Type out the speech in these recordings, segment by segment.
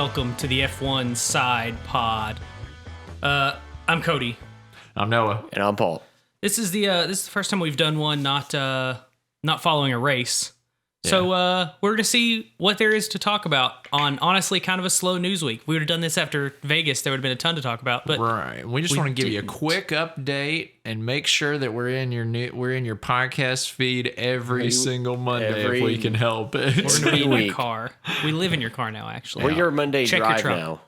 welcome to the F1 Side Pod. I'm Cody. I'm Noah. And I'm Paul. This is the first time we've done one not following a race. So we're gonna see what there is to talk about on honestly kind of a slow news week. We would have done this after Vegas. There would have been a ton to talk about, but Right. We just want to give you a quick update and make sure that we're in your podcast feed every single Monday if we can help it. we're gonna be in your car. We live in your car now, actually. We're your Monday Check your drive trunk. now.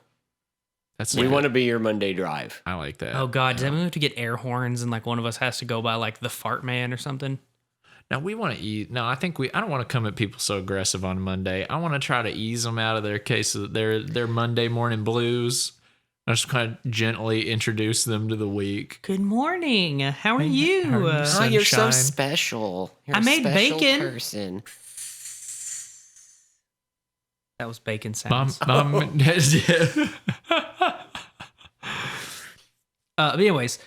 We want to be your Monday drive. I like that. Oh God, does that mean we have to get air horns and like one of us has to go by like the fart man or something? Now we want to eat. No, I don't want to come at people so aggressive on Monday. I want to try to ease them out of their case of their Monday morning blues. I just kind of gently introduce them to the week. Good morning. How are you? How are you, Oh, you're so Sunshine? special. You're I a made special bacon. person. That was bacon sounds. But anyways,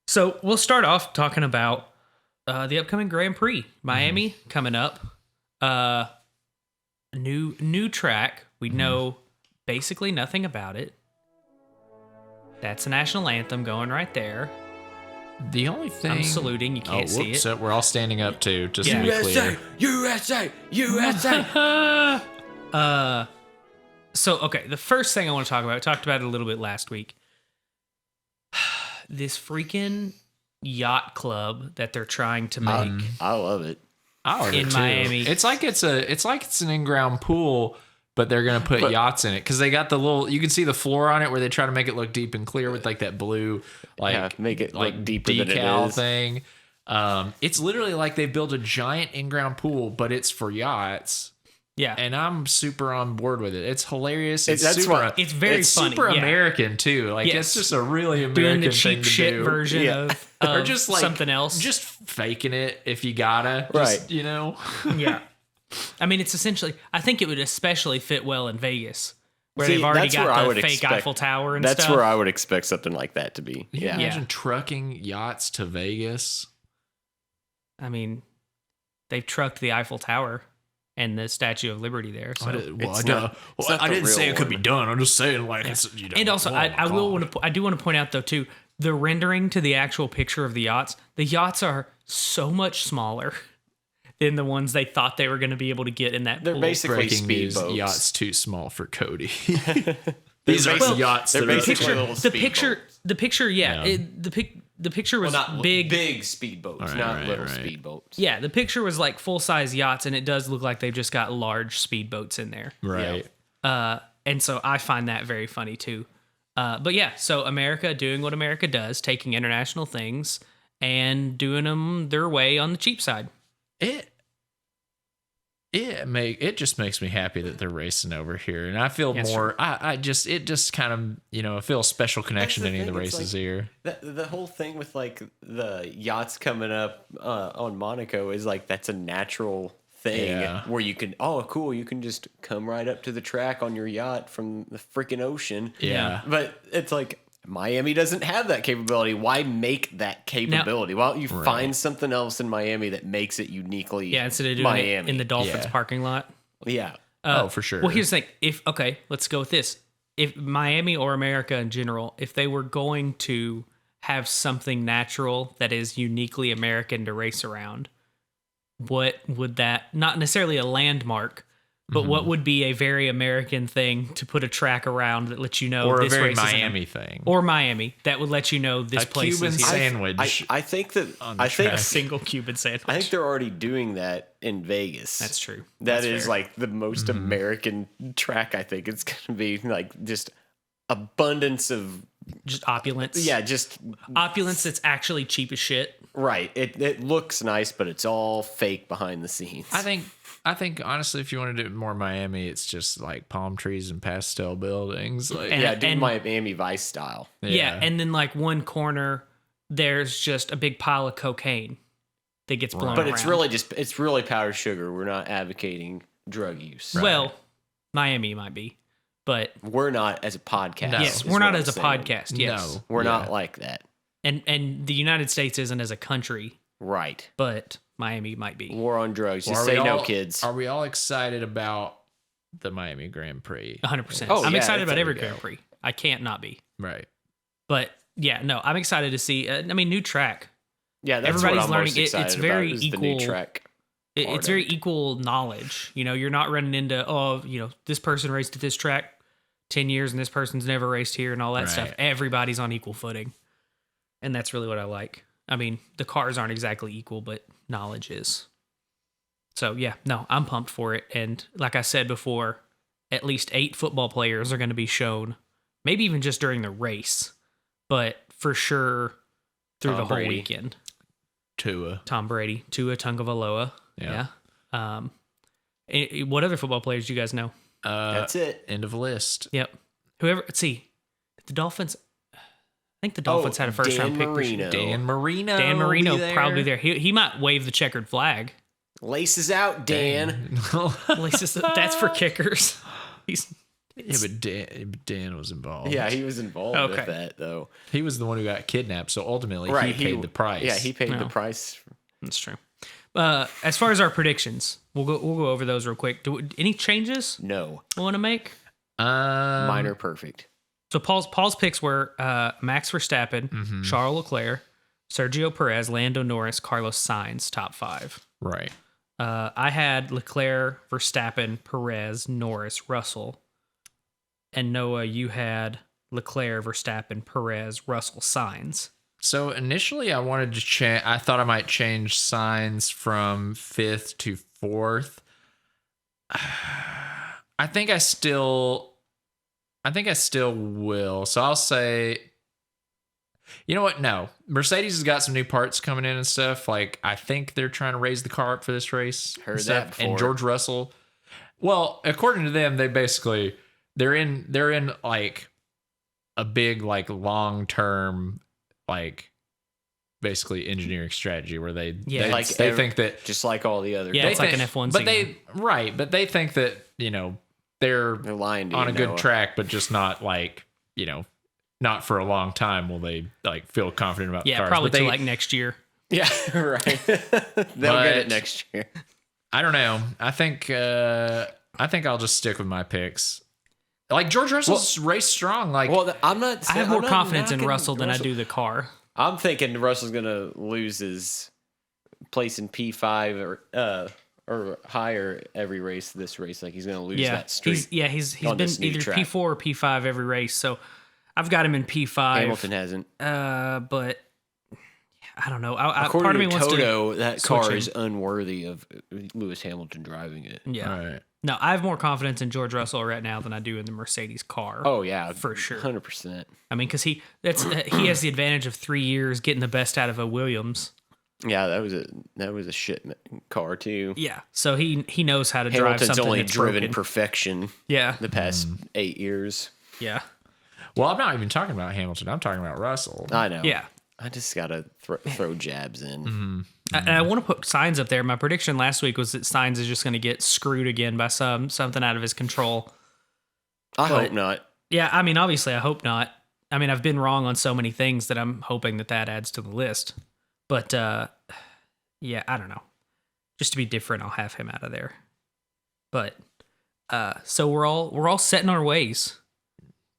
so we'll start off talking about the upcoming Grand Prix, Miami coming up. New track. We know basically nothing about it. That's the national anthem going right there. The only thing I'm saluting. You can't see it. So we're all standing up too, just to be USA, clear. USA, USA. So, okay, the first thing I want to talk about, I talked about it a little bit last week. This freaking yacht club that they're trying to make. I love it. I like in it too. Miami. It's like it's an in-ground pool, but they're gonna put yachts in it because they got the little. You can see the floor on it where they try to make it look deep and clear with like that blue, make it like look deeper than it decal is. thing. It's literally like they built a giant in-ground pool, but it's for yachts. Yeah. And I'm super on board with it. It's hilarious. That's super, why- It's very funny, super yeah. American too. Like Yes. it's just a really Doing American the thing cheap to shit do. version Yeah. of Or just like something else. Just faking it if you gotta. Right. Just, you know. Yeah. I mean, it's essentially, I think it would especially fit well in Vegas, where See, they've already that's where I got the would fake expect- Eiffel Tower and That's stuff. where I would expect something like that to be. Can you Yeah. imagine trucking yachts to Vegas? I mean, they've trucked the Eiffel Tower and the Statue of Liberty there. So. I it's not I the didn't say real it could be one. done. I'm just saying, like, it's, you know. And also, oh I my will God. want to. I do want to point out though too, the rendering to the actual picture of the yachts. The yachts are so much smaller than the ones they thought they were going to be able to get in that. They're pool. basically Breaking news: speedboats. yachts too small for Cody. These are Well, yachts. they're that are- basically little the picture. The picture. Yeah. Yeah. The picture was big. big speedboats, not little right. speedboats. Yeah, the picture was like full size yachts, and it does look like they've just got large speedboats in there. right. And so I find that very funny too. But yeah, so America doing what America does, taking international things and doing them their way on the cheap side. It just makes me happy that they're racing over here, and I feel That's more. It just kind of I feel a special connection to That's the any of the thing, it's races like- here. The whole thing with like the yachts coming up on Monaco is like that's a natural thing Yeah. where you can you can just come right up to the track on your yacht from the freaking ocean. Yeah. But it's like Miami doesn't have that capability. Why make that capability? Why don't you find something else in Miami that makes it uniquely Instead of doing Miami it in the Dolphins Yeah. parking lot. Yeah. For sure. Well, here's the thing. Let's go with this. If Miami or America in general, if they were going to have something natural that is uniquely American to race around, what would that, not necessarily a landmark, but what would be a very American thing to put a track around that lets you know or a this very race is in- Miami thing. or Miami that would let you know this A place Cuban is here. sandwich. I think that on the I think track. A single Cuban sandwich. I think they're already doing that in Vegas. That's true. That That's is fair. like the most American track. I think it's going to be like just abundance of just opulence. just Opulence that's actually cheap as shit. right. It looks nice, but it's all fake behind the scenes. I think honestly, if you want to do more Miami, it's just like palm trees and pastel buildings. Like, And- yeah, do Miami Vice style. Yeah, and then like one corner, there's just a big pile of cocaine that gets blown But around. it's really powdered sugar. We're not advocating drug use. Well, Miami might be, but We're not as a podcast. No. yes, is we're what not I'm as a saying. podcast. Yes, No. We're Yeah. not like that. and the United States isn't as a country, Right. but Miami might be. War on drugs. Well, Just are we say no, all- kids. Are we all excited about the Miami Grand Prix. 100%. Oh, I'm yeah, excited that's about every every go. Grand Prix. I can't not be. Right. But yeah, no, I'm excited to see. New track. Yeah, that's Everybody's what I'm learning most it. excited It's very about, is the new equal. track. part It's of very it. equal knowledge. You're not running into, this person raced at this track 10 years and this person's never raced here and all that stuff. Right. Everybody's on equal footing. And that's really what I like. I mean, the cars aren't exactly equal, but knowledge is. So, yeah, no, I'm pumped for it. And like I said before, at least 8 football players are going to be shown, maybe even just during the race, but for sure through Tom the whole Brady. weekend. Tua. Tom Brady, Tua Tagovailoa. Yeah. What other football players do you guys know? That's it. End of list. Yep. Let's see. The Dolphins, I think the Dolphins had a first round pick. this year. Dan Marino. Dan will Marino be there. probably there. He might wave the checkered flag. Laces out, Dan. At least that's for kickers. But Dan was involved. Yeah, he was involved Okay. with that, though. He was the one who got kidnapped, so ultimately Right, he paid the price. Yeah, he paid No. the price. That's true. As far as our predictions, we'll go over those real quick. Any changes No. we want to make? Minor perfect. So Paul's picks were Max Verstappen, Charles Leclerc, Sergio Perez, Lando Norris, Carlos Sainz, top 5. Right. I had Leclerc, Verstappen, Perez, Norris, Russell. And Noah, you had Leclerc, Verstappen, Perez, Russell, Sainz. So initially I wanted to change. I thought I might change signs from 5th to 4th. I think I still will. So I'll say, you know what? No, Mercedes has got some new parts coming in and stuff. Like, I think they're trying to raise the car up for this race. Heard and stuff. that before. And George Russell. Well, according to them, they're in like a big, like, long-term, like, basically engineering strategy where they think that, Just like all the other Yeah, cars. it's like an F1 but season. but they think that, they're They're lying to on you, a good Noah. track, but just not like, not for a long time will they like feel confident about the Yeah, cars. probably But till like next year. Yeah, right. They'll get it next year. I don't know. I think I'll just stick with my picks. Like, George Russell's raced strong. Like, Well, I'm not. I have I'm more not confidence in knocking Russell than I do the car. I'm thinking Russell's gonna lose his place in P5 or higher every race. This race, like, he's gonna lose that streak. He's on been this new either track. P4 or P5 every race. So I've got him in P5. Hamilton hasn't. But I don't know. Part According of me to wants Toto, that car switch is unworthy of Lewis Hamilton driving it. to. Yeah. all right. No, I have more confidence in George Russell right now than I do in the Mercedes car. Oh yeah, For sure. 100%. I mean, because he has the advantage of 3 years getting the best out of a Williams. Yeah, that was a shit car too. Yeah. So he knows how to drive Hamilton's something only that's driven broken. perfection Yeah. the past 8 years. Yeah. Well, I'm not even talking about Hamilton. I'm talking about Russell. I know. Yeah. I just gotta throw jabs in. And I want to put Sainz up there. My prediction last week was that Sainz is just going to get screwed again by something out of his control. I hope not. Yeah, I mean, obviously, I hope not. I mean, I've been wrong on so many things that I'm hoping that adds to the list. But yeah, I don't know. Just to be different, I'll have him out of there. But so we're all set in our ways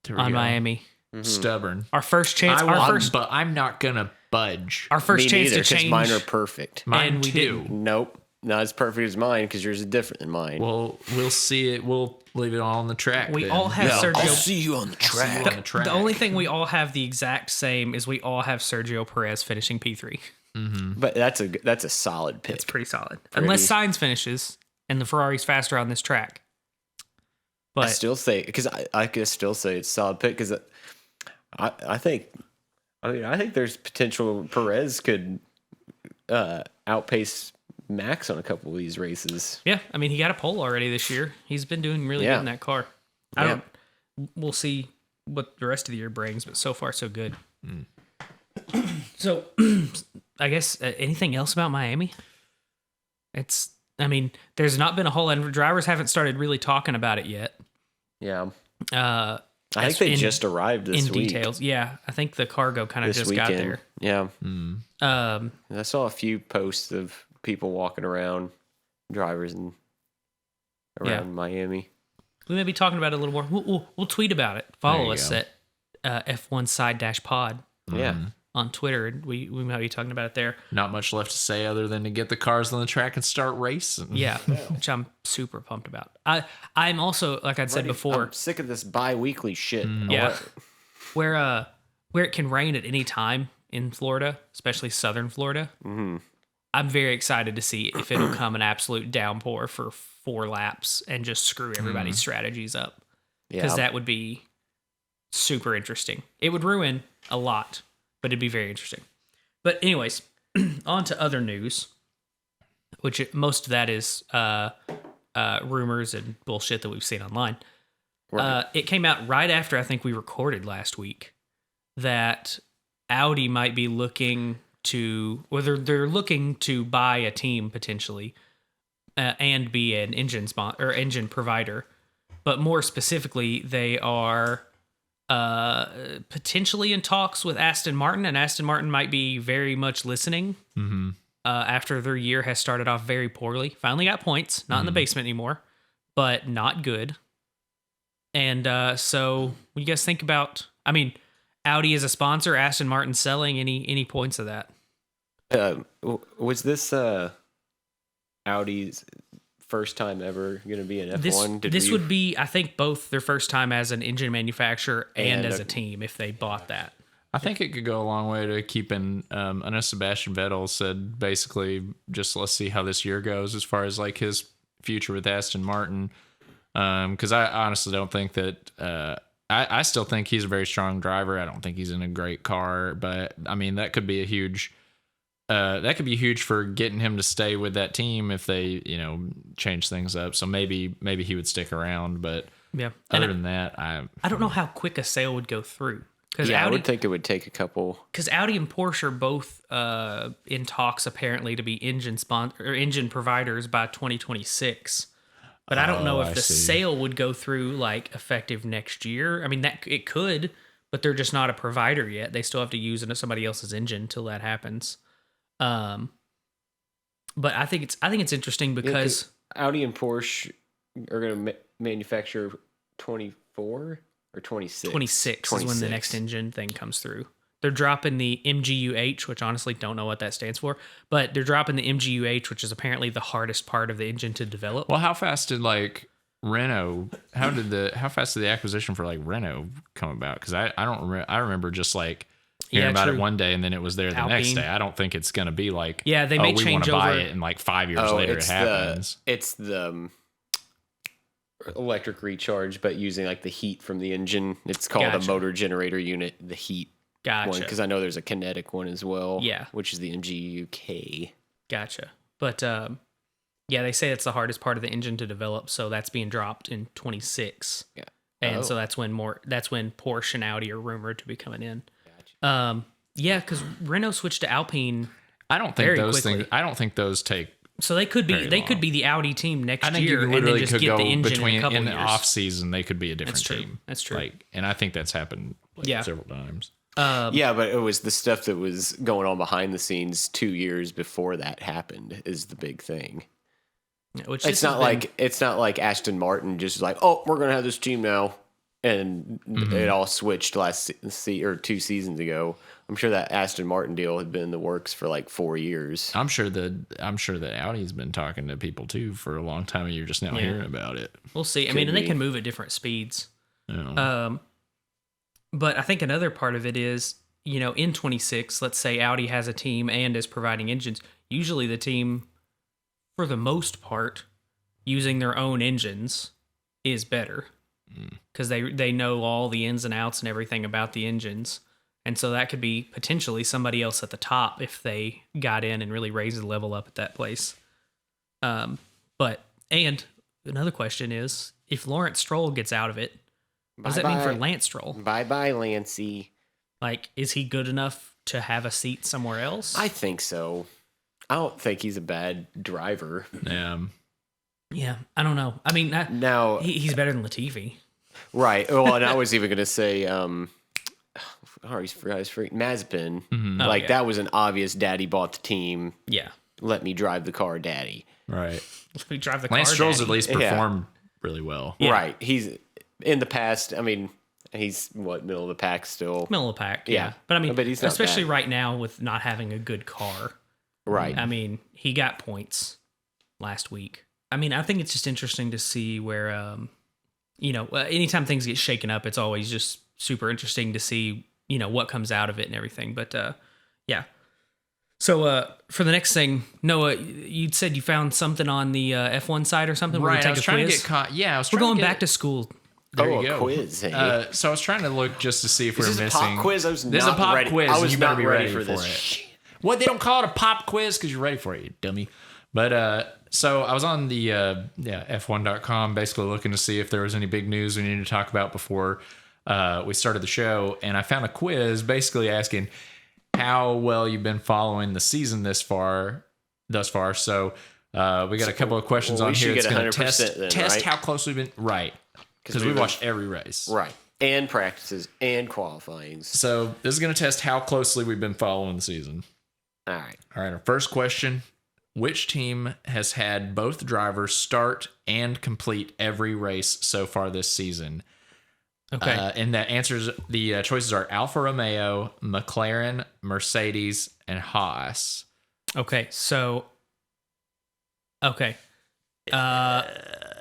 There we on go. Miami. Stubborn. Our first chance. But I'm not gonna budge. Our first Me chance neither, to 'cause change. mine are perfect. Mine and we too. Nope, not as perfect as mine because yours is different than mine. Well, we'll see it. We'll leave it all on the track. We then. all have I'll Sergio. see you on the See you track. on the track. The only thing we all have the exact same is we all have Sergio Perez finishing P3. But that's a solid pick. It's pretty solid. Unless Sainz finishes and the Ferrari's faster on this track. But I still say because I could still say it's a solid pick because I think there's potential Perez could outpace Max on a couple of these races. yeah, I mean, he got a pole already this year. He's been doing really Yeah. good in that car. We'll see what the rest of the year brings, but so far so good. So, I guess anything else about Miami? I mean, there's not been a whole lot. Drivers haven't started really talking about it yet. Yeah, I I think they just arrived this week. details. Yeah, I think the cargo kind of This just weekend. got there. Yeah, I saw a few posts of people walking around, drivers around Miami. we may be talking about it a little more. We'll tweet about it. Follow us at F1 side pod. Yeah. On Twitter, and we might be talking about it there. Not much left to say other than to get the cars on the track and start racing. Yeah, which I'm super pumped about. I'm also, like I'd said before, I'm sick of this bi-weekly shit. Yeah, where it can rain at any time in Florida, especially southern Florida. Mm-hmm. I'm very excited to see if it'll come an absolute downpour for 4 laps and just screw everybody's strategies up. Because that would be super interesting. It would ruin a lot, but it'd be very interesting. But anyways, on to other news, which most of that is rumors and bullshit that we've seen online. Right. It came out right after I think we recorded last week that Audi might be looking to, whether they're looking to buy a team potentially and be an engine provider, but more specifically, they are potentially in talks with Aston Martin, and Aston Martin might be very much listening after their year has started off very poorly. Finally got points, not in the basement anymore, but not good. And so what do you guys think about, I mean, Audi as a sponsor, Aston Martin selling, any points of that? Was this Audi's first time ever going to be an F1? This would be, I think, both their first time as an engine manufacturer and as a team if they bought that. I think it could go a long way to keeping. I know Sebastian Vettel said basically just let's see how this year goes as far as like his future with Aston Martin. Because I honestly don't think that. I still think he's a very strong driver. I don't think he's in a great car, but I mean that could be a huge. That could be huge for getting him to stay with that team if they, change things up. So maybe he would stick around. But yeah, other than that, I don't know how quick a sale would go through. Yeah, I would think it would take a couple. Because Audi and Porsche are both in talks apparently to be engine providers by 2026. But I don't know if the sale would go through like effective next year. I mean, that it could, but they're just not a provider yet. They still have to use somebody else's engine till that happens. But I think it's interesting because Audi and Porsche are going to manufacture 24 or 26. 26 is when the next engine thing comes through. They're dropping the MGUH, which honestly don't know what that stands for, but they're dropping the MGUH, which is apparently the hardest part of the engine to develop. Well, how fast did Renault? How fast did the acquisition for Renault come about? Because I don't remember. I remember just hearing about it one day and then it was there the next day. I don't think it's going to be they may change over. Buy it and 5 years later it happens. It's the electric recharge, but using the heat from the engine. It's called a motor generator unit, the heat one, because I know there's a kinetic one as well. Yeah, which is the MGUK. Gotcha. But they say it's the hardest part of the engine to develop, so that's being dropped in 26. Yeah, and so that's when Porsche and Audi are rumored to be coming in. Because Renault switched to Alpine. I don't think those things. I don't think those take. So they could be the Audi team next year. I think you literally and then just get the engine in the off season. They could be a different team. That's true. And I think that's happened several times. But it was the stuff that was going on behind the scenes 2 years before that happened is the big thing. Which it's not like Aston Martin just we're gonna have this team now. And it all switched last 2 seasons ago. I'm sure that Aston Martin deal had been in the works for 4 years. I'm sure that Audi's been talking to people too for a long time, and you're just now hearing about it. We'll see. I mean, and they can move at different speeds. Yeah. But I think another part of it is, in 26, let's say Audi has a team and is providing engines. Usually, the team, for the most part, using their own engines is better. Because they know all the ins and outs and everything about the engines. And so that could be potentially somebody else at the top if they got in and really raised the level up at that place. And another question is, if Lawrence Stroll gets out of it, what does that mean for Lance Stroll? Bye-bye, Lancey. Is he good enough to have a seat somewhere else? I think so. I don't think he's a bad driver. Yeah, I don't know. I mean, now he's better than Latifi. Right. Well, and I was even going to say, Mazepin. Mm-hmm. That was an obvious daddy bought the team. Yeah. Let me drive the car, daddy. Right. Let me drive the car, Lance Stroll's at least performed really well. Yeah. Right. He's in the past. I mean, he's middle of the pack still. Middle of the pack. Yeah. But I mean, But he's not especially bad. right now with not having a good car. Right. I mean, he got points last week. I mean, I think it's just interesting to see where, anytime things get shaken up, it's always just super interesting to see, what comes out of it and everything. But yeah. So for the next thing, Noah, you said you found something on the F1 site or something. Right. I was take a trying quiz? to get caught. Yeah, I was We're trying going to get, back to school. There Oh, you a go. quiz, hey. So I was trying to look just to see if Is we're this a missing. pop quiz? I was This is not a pop ready. quiz. I and was you better not be ready ready for for this. it. Shit. What, they don't call it a pop quiz because you're ready for it, you dummy. But so I was on the F1.com basically looking to see if there was any big news we needed to talk about before we started the show, and I found a quiz basically asking how well you've been following the season thus far. So we got a couple of questions Well, we on here. should It's get going to 100% then, test right? how close we've been. Right, because we we've been- watched every race. Right. And practices and qualifyings. So this is going to test how closely we've been following the season. All right. All right, our first question. Which team has had both drivers start and complete every race so far this season? Okay. And the choices are Alfa Romeo, McLaren, Mercedes, and Haas. Okay. So. Okay.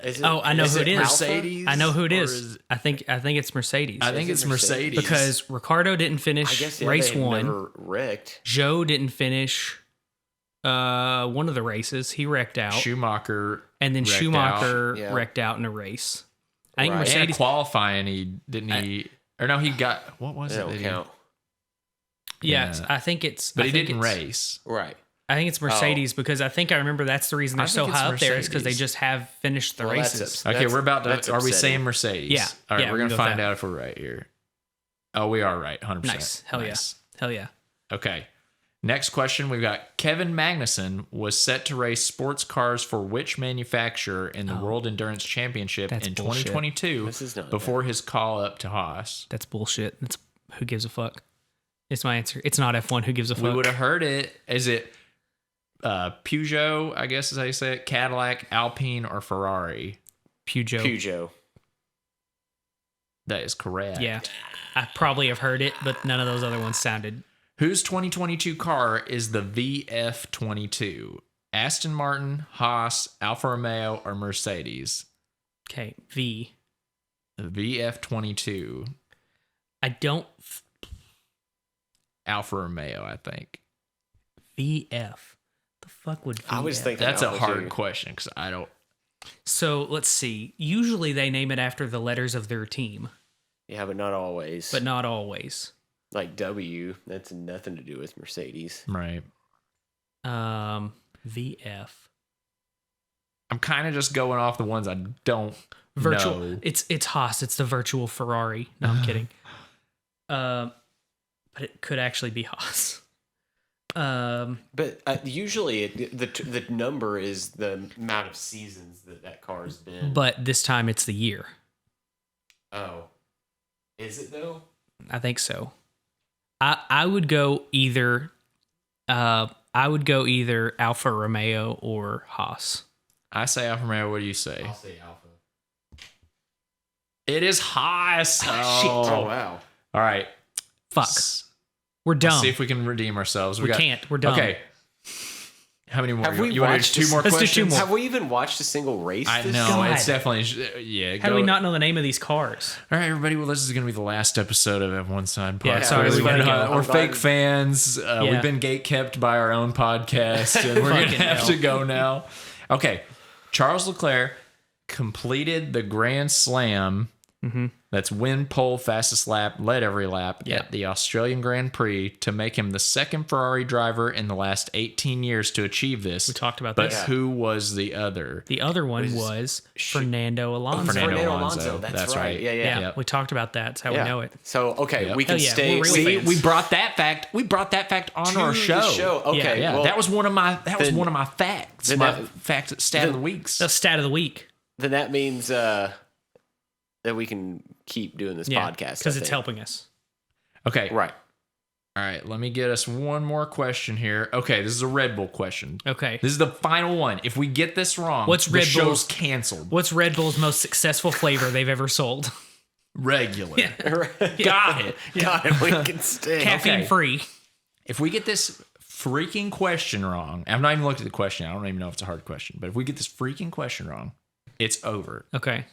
Is it, I know who it is. Mercedes? I know who it or is. I think it's Mercedes. I think it it's Mercedes? Mercedes. because Ricardo didn't I finish guess race they one. never wrecked. Joe didn't finish one of the races. He wrecked out. Schumacher And then wrecked Schumacher out. Yeah. wrecked out in a race. I think Right. and Mercedes. qualifying, he or no, he got, what was They it? don't that he- count. Yes, Yeah. I think it's. But I he think didn't it's- race. Right. I think it's Mercedes because I think I remember that's the reason I they're so think it's high up there is because they Mercedes. just have finished the Well, that's races. ups- Okay, we're about that's to. Are we upsetting. saying Mercedes? Yeah. All right, Yeah, we're we gonna can go with find that. out if we're right here. Oh, we are right. 100%. Nice. Hell Nice. yeah. Hell yeah. Okay. Next question. We've got Kevin Magnussen was set to race sports cars for which manufacturer in the World Endurance Championship That's in bullshit. 2022 This is not before his call up to Haas? That's bullshit. That's who gives a fuck. It's my answer. It's not F1. Who gives a fuck? We would have heard it. Is it Peugeot, I guess is how you say it, Cadillac, Alpine, or Ferrari? Peugeot. That is correct. Yeah. I probably have heard it, but none of those other ones sounded. Whose 2022 car is the VF22? Aston Martin, Haas, Alfa Romeo, or Mercedes? Okay. V. The VF22. I don't. Alfa Romeo, I think. VF. The fuck would VF? I was thinking That's a Alpha hard too. question because I don't. So let's see. Usually they name it after the letters of their team, Yeah, but not always. but not always. like W, that's nothing to do with Mercedes. Right. VF. I'm kind of just going off the ones I don't Virtual. know. It's Haas. It's the virtual Ferrari. No, I'm kidding. But it could actually be Haas. But usually the number is the amount of seasons that car's been. But this time it's the year. Oh, is it though? I think so. I would go either. I would go either Alfa Romeo or Haas. I say Alfa Romeo. What do you say? I'll say Alpha. It is Haas. shit. Oh wow. All right. Fuck. We're Let's dumb. see if we can redeem ourselves. We can't. We're dumb. Okay. How many more? Have we you want to watched do two this- more Let's do two questions? more. Have we even watched a single race? I this know. God. It's definitely. Yeah. How do we not know the name of these cars? All right, everybody. Well, this is going to be the last episode of F1 Side Podcast. Yeah, sorry, we We're, gotta go. we're I'm fake glad- fans. We've been gate kept by our own podcast, and we're going to Fucking have hell. to go now. Okay. Charles Leclerc completed the Grand Slam. That's win, pole, fastest lap, led every lap at the Australian Grand Prix to make him the second Ferrari driver in the last 18 years to achieve this. We talked about but this. who was the other? The other one was Fernando Alonso. Fernando Alonso. Alonso. That's right. right. Yeah, yeah. Yeah, Yep. we talked about that. That's how we know it. So okay, Yep. we can Hell yeah, stay. we're real See, fans. we brought that fact. We brought that fact on to our the show. Okay, Yeah, well, that was one of my then- one of my facts. then My that- fact stat of the weeks. The stat of the week. then that means that we can keep doing this Yeah, podcast because I it's think. helping us. Okay. Right. All right, let me get us one more question here. Okay, this is a Red Bull question. Okay. This is the final one. If we get this wrong, What's the Red show's Bull's- canceled. What's Red Bull's most successful flavor they've ever sold? Regular. Got Got it. it. We can stay. Caffeine free. If we get this freaking question wrong, I've not even looked at the question. I don't even know if it's a hard question. But if we get this freaking question wrong, it's over. Okay.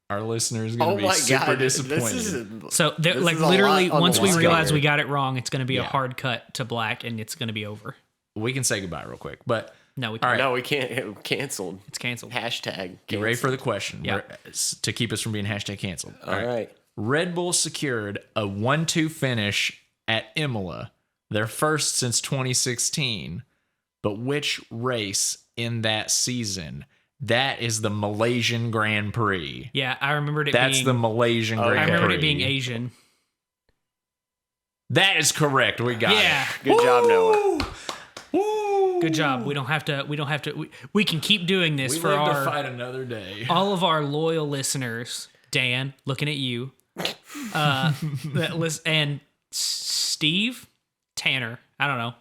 Our listeners are going Oh to be my super god! disappointed. So This like is a literally, lot on once the we line realize here. we got it wrong, it's going to be a Yeah. hard cut to black, and it's going to be over. We can say goodbye real quick. But No, we all can't. right, No, we can't. Canceled. It's canceled. Hashtag. get ready for the question. Yeah. To keep us from being hashtag canceled. All right. Red Bull secured a 1-2 finish at Imola, their first since 2016. But which race in that season? That is the Malaysian Grand Prix. Yeah, I remembered it That's being. the Malaysian Oh, Grand I Prix. remembered it being Asian. That is correct. We got Yeah. it. Good job, Noah. Woo! Good job. We don't have to. We can keep doing this We for live to our fight another day. all of our loyal listeners. Dan, looking at you. And Steve, Tanner. I don't know.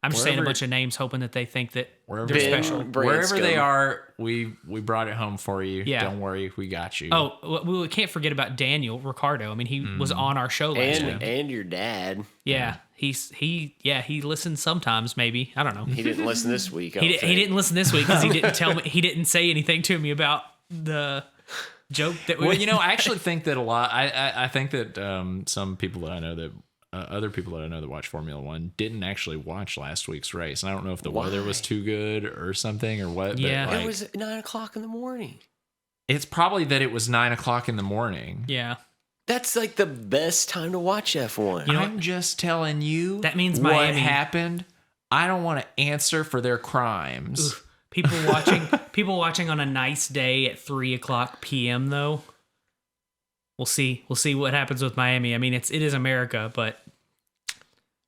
I'm just saying a Wherever- bunch of names, hoping that they think that Wherever, they're Ben, special. wherever they Branscombe. are, we brought it home for you. Yeah. Don't worry, we got you. Oh, we can't forget about Daniel Ricardo. I mean, he was on our show last week. And your dad. Yeah, he listens sometimes. Maybe I don't know. He didn't listen this week. I He don't think. didn't listen this week because he didn't tell me. He didn't say anything to me about the joke that we. Well, I actually think that a lot. I think that some people that I know that other people that I know that watch Formula One didn't actually watch last week's race, and I don't know if the weather was too good or something or what. Yeah. but It like, was 9:00 in the morning. it's probably that it was 9:00 in the morning. Yeah, That's like the best time to watch F1. You know I'm just telling you. That means what Miami. happened. I don't want to answer for their crimes. Oof. People watching on a nice day at 3:00 p.m. though. We'll see what happens with Miami. I mean, it is America, but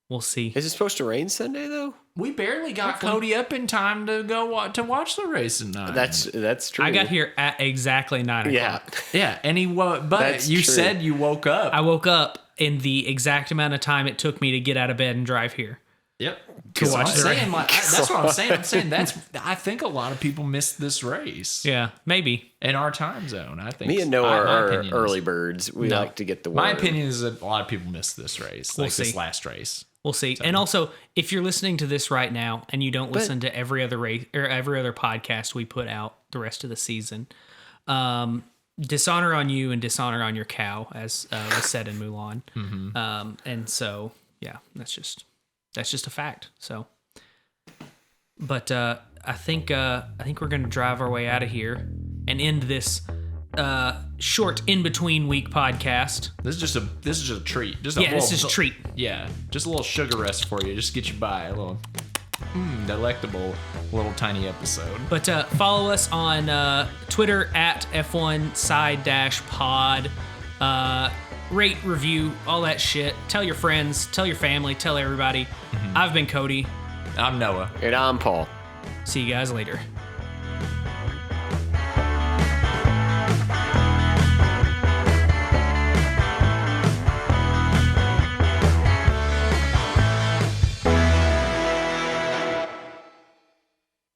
we'll see. Is it supposed to rain Sunday though? We barely got Cody up in time to go to watch the race at 9. That's true. I got here at exactly 9:00. Yeah. Yeah, and he but That's you true. said you woke up. I woke up in the exact amount of time it took me to get out of bed and drive here. Yep. To watch the race. That's what I'm saying. I'm saying I think a lot of people missed this race. Yeah, maybe. In our time zone, I think. Me and Noah my are opinion is- early birds. We like to get the word. My opinion is that a lot of people missed this race, We'll like this see. last race. We'll see. And also, if you're listening to this right now and you don't listen to every other race or every other podcast we put out the rest of the season, dishonor on you and dishonor on your cow, as was said in Mulan. And so, yeah, that's just a fact. So, but I think we're gonna drive our way out of here and end this short in between week podcast. This is just a treat. Just a Yeah, this little- is a treat. Yeah, just a little sugar rest for you, just to get you by a little delectable little tiny episode. But follow us on Twitter at F1side-pod. Rate, review, all that shit. Tell your friends, tell your family, tell everybody. I've been Cody. I'm Noah. And I'm Paul. See you guys later.